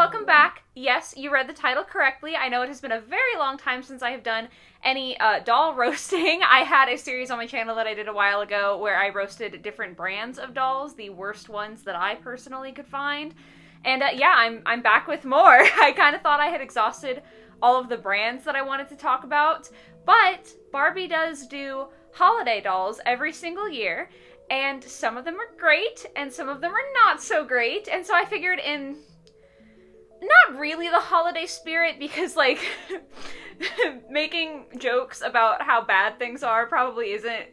welcome back. Yes, you read the title correctly. I know it has been a very long time since I have done any doll roasting. I had a series on my channel that I did a while ago where I roasted different brands of dolls, the worst ones that I personally could find. And yeah, I'm back with more. I kind of thought I had exhausted all of the brands that I wanted to talk about, but Barbie does do holiday dolls every single year, and some of them are great, and some of them are not so great, and so I figured in not really the holiday spirit, because, like, making jokes about how bad things are probably isn't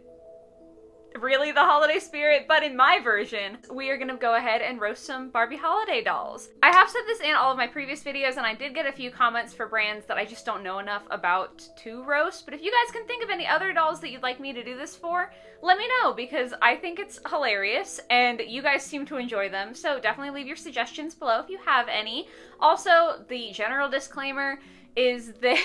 really the holiday spirit, but in my version, we are gonna go ahead and roast some Barbie holiday dolls. I have said this in all of my previous videos, and I did get a few comments for brands that I just don't know enough about to roast, but if you guys can think of any other dolls that you'd like me to do this for, let me know, because I think it's hilarious, and you guys seem to enjoy them, so definitely leave your suggestions below if you have any. Also, the general disclaimer is that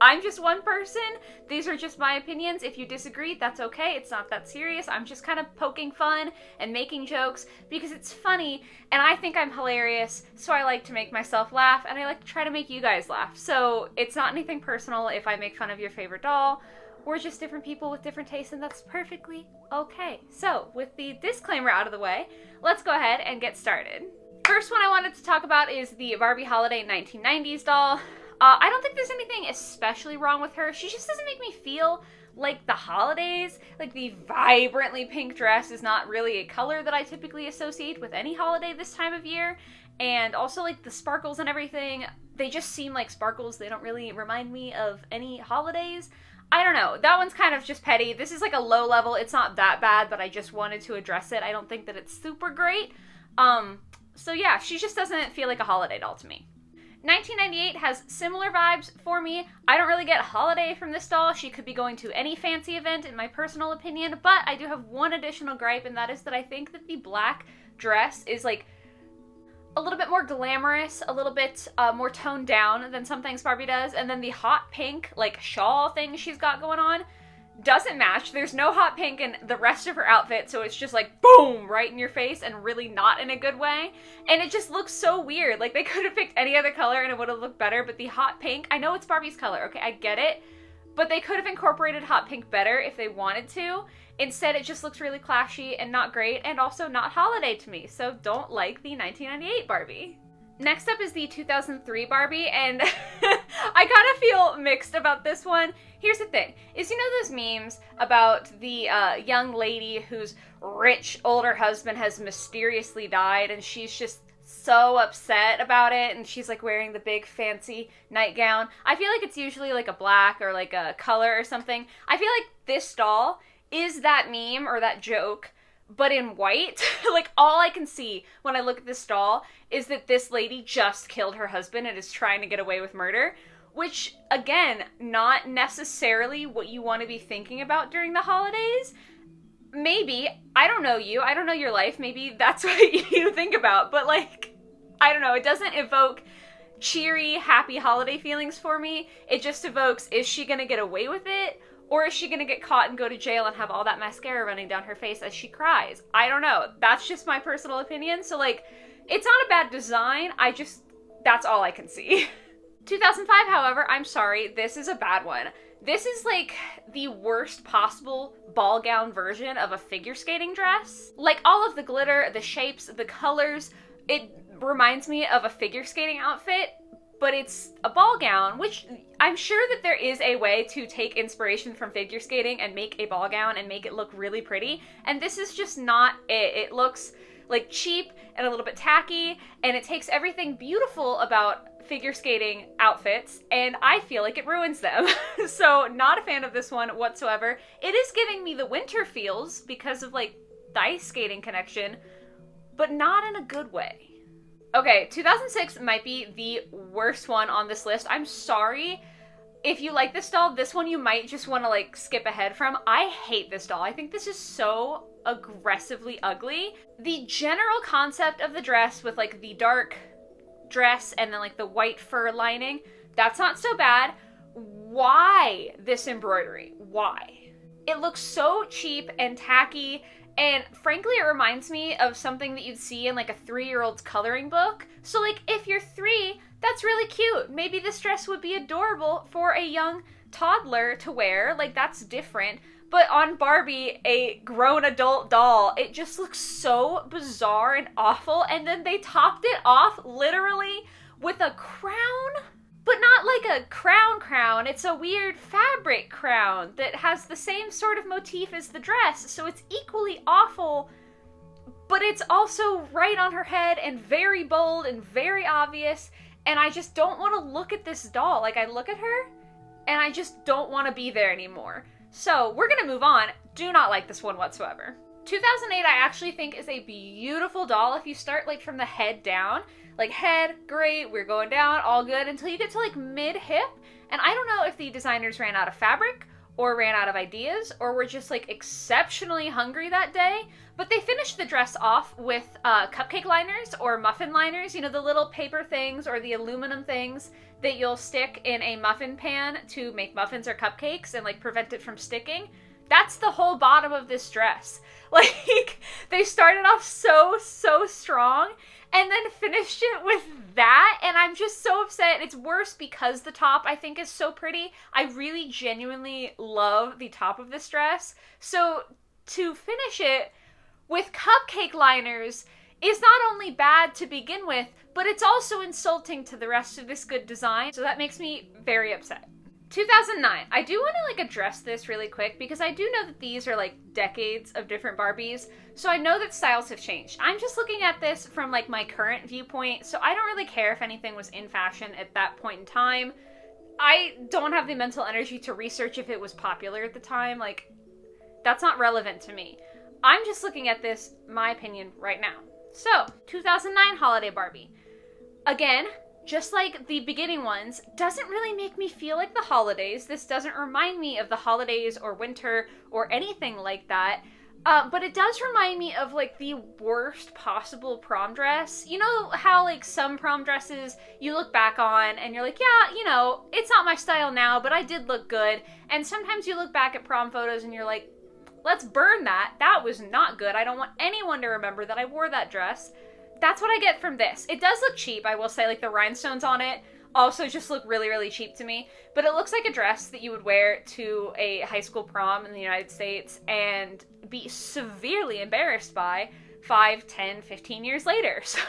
I'm just one person. These are just my opinions. If you disagree, that's okay. It's not that serious. I'm just kind of poking fun and making jokes because it's funny and I think I'm hilarious, so I like to make myself laugh and I like to try to make you guys laugh. So it's not anything personal if I make fun of your favorite doll. We're just different people with different tastes, and that's perfectly okay. So with the disclaimer out of the way, let's go ahead and get started. First one I wanted to talk about is the Barbie Holiday 1990s doll. I don't think there's anything especially wrong with her. She just doesn't make me feel like the holidays. Like, the vibrantly pink dress is not really a color that I typically associate with any holiday this time of year. And also, like, the sparkles and everything, they just seem like sparkles. They don't really remind me of any holidays. I don't know. That one's kind of just petty. This is like a low level. It's not that bad, but I just wanted to address it. I don't think that it's super great. So yeah, she just doesn't feel like a holiday doll to me. 1998 has similar vibes for me. I don't really get holiday from this doll. She could be going to any fancy event in my personal opinion, but I do have one additional gripe, and that is that I think that the black dress is like a little bit more glamorous, a little bit more toned down than some things Barbie does, and then the hot pink like shawl thing she's got going on doesn't match. There's no hot pink in the rest of her outfit, so it's just like boom right in your face, and really not in a good way, and it just looks so weird. Like, they could have picked any other color and it would have looked better, but the hot pink, I know it's Barbie's color, okay, I get it, but they could have incorporated hot pink better if they wanted to. Instead, it just looks really clashy and not great, and also not holiday to me, so don't like the 1998 Barbie. Next up is the 2003 Barbie, and I kind of feel mixed about this one. Here's the thing, is you know those memes about the young lady whose rich older husband has mysteriously died, and she's just so upset about it, and she's like wearing the big fancy nightgown? I feel like it's usually like a black or like a color or something. I feel like this doll is that meme or that joke, but in white. Like, all I can see when I look at this doll is that this lady just killed her husband and is trying to get away with murder, which, again, not necessarily what you want to be thinking about during the holidays. Maybe, I don't know you, I don't know your life, maybe that's what you think about, but, like, I don't know, it doesn't evoke cheery, happy holiday feelings for me. It just evokes, is she gonna get away with it? Or is she gonna get caught and go to jail and have all that mascara running down her face as she cries? I don't know. That's just my personal opinion. So, like, it's not a bad design. That's all I can see. 2005, however, I'm sorry, this is a bad one. This is like the worst possible ball gown version of a figure skating dress. Like, all of the glitter, the shapes, the colors, it reminds me of a figure skating outfit, but it's a ball gown, which I'm sure that there is a way to take inspiration from figure skating and make a ball gown and make it look really pretty, and this is just not it. It looks like cheap and a little bit tacky, and it takes everything beautiful about figure skating outfits, and I feel like it ruins them. So, not a fan of this one whatsoever. It is giving me the winter feels because of, like, the ice skating connection, but not in a good way. Okay, 2006 might be the worst one on this list. I'm sorry. If you like this doll, this one you might just want to, like, skip ahead from. I hate this doll. I think this is so aggressively ugly. The general concept of the dress with, like, the dark dress and then, like, the white fur lining, that's not so bad. Why this embroidery? Why? It looks so cheap and tacky, And frankly, it reminds me of something that you'd see in like a 3-year-old's coloring book. So like if you're 3, that's really cute. Maybe this dress would be adorable for a young toddler to wear. Like that's different. But on Barbie, a grown adult doll, it just looks so bizarre and awful. And then they topped it off literally with a crown. But not like a crown. It's a weird fabric crown that has the same sort of motif as the dress. So it's equally awful, but it's also right on her head and very bold and very obvious. And I just don't want to look at this doll. Like I look at her and I just don't want to be there anymore. So we're going to move on. Do not like this one whatsoever. 2008 I actually think is a beautiful doll if you start like from the head down. Like head, great, we're going down, all good, until you get to like mid-hip. And I don't know if the designers ran out of fabric or ran out of ideas or were just like exceptionally hungry that day. But they finished the dress off with cupcake liners or muffin liners, you know, the little paper things or the aluminum things that you'll stick in a muffin pan to make muffins or cupcakes and like prevent it from sticking. That's the whole bottom of this dress. Like, they started off so strong and then finished it with that, and I'm just so upset. It's worse because the top, I think, is so pretty. I really genuinely love the top of this dress. So to finish it with cupcake liners is not only bad to begin with, but it's also insulting to the rest of this good design. So that makes me very upset. 2009. I do want to like address this really quick because I do know that these are like decades of different Barbies. So I know that styles have changed. I'm just looking at this from like my current viewpoint. So I don't really care if anything was in fashion at that point in time. I don't have the mental energy to research if it was popular at the time. Like, that's not relevant to me. I'm just looking at this, my opinion, right now. So, 2009 Holiday Barbie. Again, just like the beginning ones, doesn't really make me feel like the holidays. This doesn't remind me of the holidays or winter or anything like that. But it does remind me of like the worst possible prom dress. You know how like some prom dresses you look back on and you're like, yeah, you know, it's not my style now, but I did look good. And sometimes you look back at prom photos and you're like, let's burn that. That was not good. I don't want anyone to remember that I wore that dress. That's what I get from this. It does look cheap, I will say, like the rhinestones on it also just look really cheap to me. But it looks like a dress that you would wear to a high school prom in the United States and be severely embarrassed by 5, 10, 15 years later. So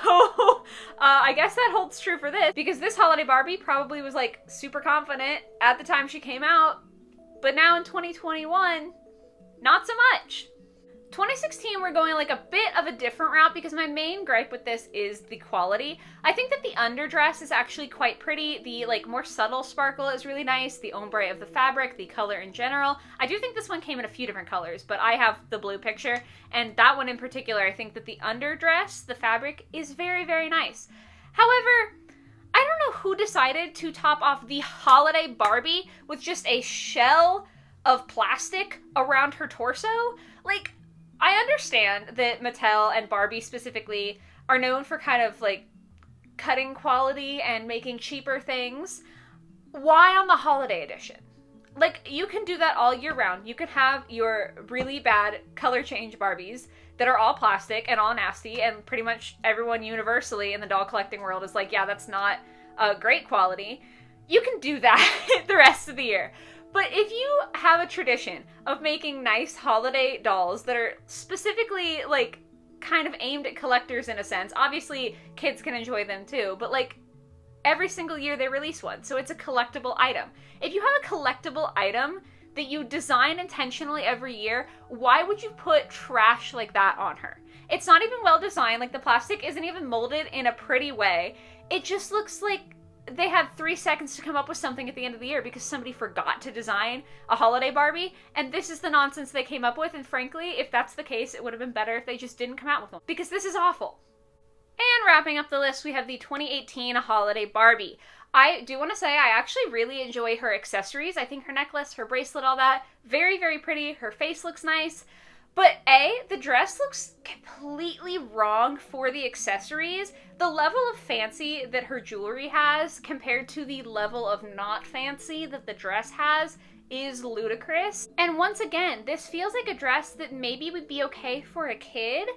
I guess that holds true for this, because this Holiday Barbie probably was like super confident at the time she came out, but now in 2021, not so much. 2016, we're going like a bit of a different route because my main gripe with this is the quality. I think that the underdress is actually quite pretty. The like more subtle sparkle is really nice. The ombre of the fabric, the color in general. I do think this one came in a few different colors, but I have the blue picture, and that one in particular, I think that the underdress, the fabric, is very nice. However, I don't know who decided to top off the Holiday Barbie with just a shell of plastic around her torso. Like, I understand that Mattel and Barbie specifically are known for kind of like cutting quality and making cheaper things. Why on the holiday edition? Like, you can do that all year round. You can have your really bad color change Barbies that are all plastic and all nasty, and pretty much everyone universally in the doll collecting world is like, yeah, that's not great quality. You can do that the rest of the year. But if you have a tradition of making nice holiday dolls that are specifically, like, kind of aimed at collectors in a sense, obviously kids can enjoy them too, but, like, every single year they release one, so it's a collectible item. If you have a collectible item that you design intentionally every year, why would you put trash like that on her? It's not even well designed, like, the plastic isn't even molded in a pretty way. It just looks like they had 3 seconds to come up with something at the end of the year because somebody forgot to design a holiday Barbie, and this is the nonsense they came up with. And frankly, if that's the case, it would have been better if they just didn't come out with them, because this is awful. And wrapping up the list, we have the 2018 Holiday Barbie. I do want to say I actually really enjoy her accessories. I think her necklace, her bracelet, all that, very pretty. Her face looks nice. But the dress looks completely wrong for the accessories. The level of fancy that her jewelry has compared to the level of not fancy that the dress has is ludicrous. And once again, this feels like a dress that maybe would be okay for a kid,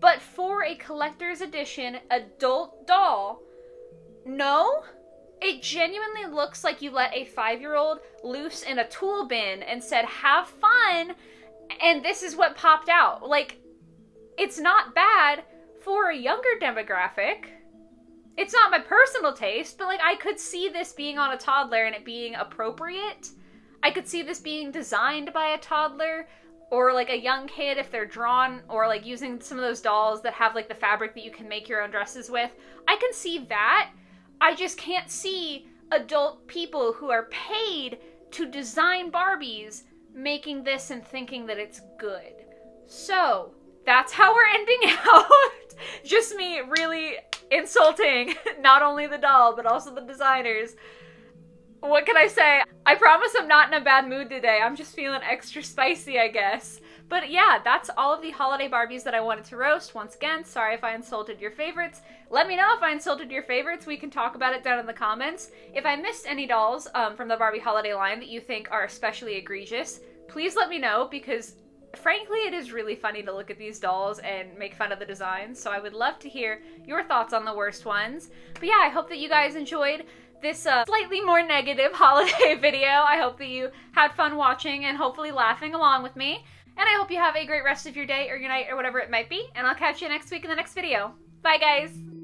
but for a collector's edition adult doll, no. It genuinely looks like you let a 5-year-old loose in a tool bin and said, have fun, and this is what popped out. Like, it's not bad for a younger demographic. It's not my personal taste, but like I could see this being on a toddler and it being appropriate. I could see this being designed by a toddler or like a young kid if they're drawn, or like using some of those dolls that have like the fabric that you can make your own dresses with. I can see that. I just can't see adult people who are paid to design Barbies making this and thinking that it's good. So, that's how we're ending out. Just me really insulting not only the doll, but also the designers. What can I say? I promise I'm not in a bad mood today. I'm just feeling extra spicy, I guess. But yeah, that's all of the holiday Barbies that I wanted to roast. Once again, sorry if I insulted your favorites. Let me know if I insulted your favorites. We can talk about it down in the comments. If I missed any dolls from the Barbie holiday line that you think are especially egregious, please let me know, because frankly, it is really funny to look at these dolls and make fun of the designs. So I would love to hear your thoughts on the worst ones. But yeah, I hope that you guys enjoyed this slightly more negative holiday video. I hope that you had fun watching and hopefully laughing along with me. And I hope you have a great rest of your day or your night or whatever it might be. And I'll catch you next week in the next video. Bye, guys!